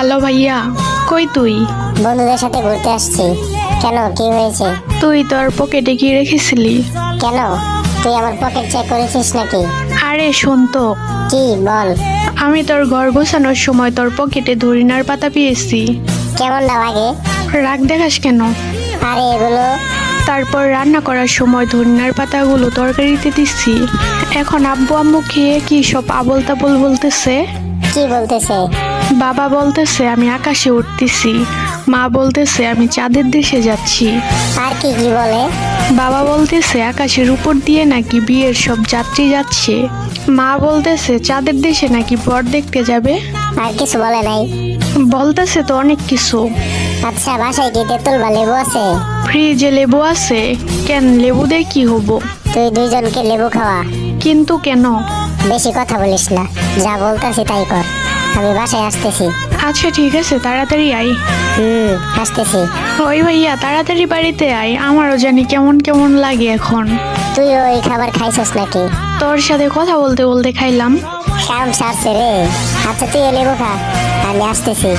Hello ভাইয়া, কই তুই? বন্ধুদের সাথে ঘুরতে আসছি। কেন, কি হয়েছে? তুই তোর পকেটে কি রেখেছিলি? কেন, তুই আমার পকেট চেক করেছিস নাকি? আরে শোন তো, কি বল। আমি তোর ঘর গোছানোর সময় তোর পকেটে ধরিনার পাতা পেয়েছি। কেমন না লাগে? রাগ দেখাস কেন? আরে এগুলো তারপর রান্না করার সময় ধনিয়ার পাতাগুলো তরকারিতে দিচ্ছি। এখন আব্বু আম্মু খেয়ে কি সব আবোল তাবোল বলতেছে। কি বলতেছে? বাবা বলতেছে আমি আকাশে উঠতেছি, মা বলতেছে আমি চাঁদের দেশে যাচ্ছি। আর কি কি বলে? বাবা বলতেছে আকাশের উপর দিয়ে নাকি বিয়ের সব যাত্রী যাচ্ছে, মা বলতেছে চাঁদের দেশে নাকি বর দেখতে যাবে। আর কিছু বলে নাই? বলতেছে তো অনেক কিছু। আচ্ছা, বাসায় কি তেঁতুল বা লেবু আছে? ফ্রিজে লেবু আছে। কেন, লেবু দিয়ে কি হবো? তুই দুইজনকে লেবু খাওয়া। কিন্তু কেন? বেশি কথা বলিস না, যা বলতেছি তাই কর। আমি বাসায় আসতেছি। আচ্ছা ঠিক আছে, তাড়াতাড়ি আয়। আসতেছি। ওই ভাইয়া, তাড়াতাড়ি বাড়িতে আয়, আমারও জানি কেমন কেমন লাগে এখন। তুই ওই খাবার খাইছিস নাকি? তোর সাথে কথা বলতে বলতে খাইলাম। কাম সারছে রে। আচ্ছা তুই লেবু খা, আমি আসতেছি।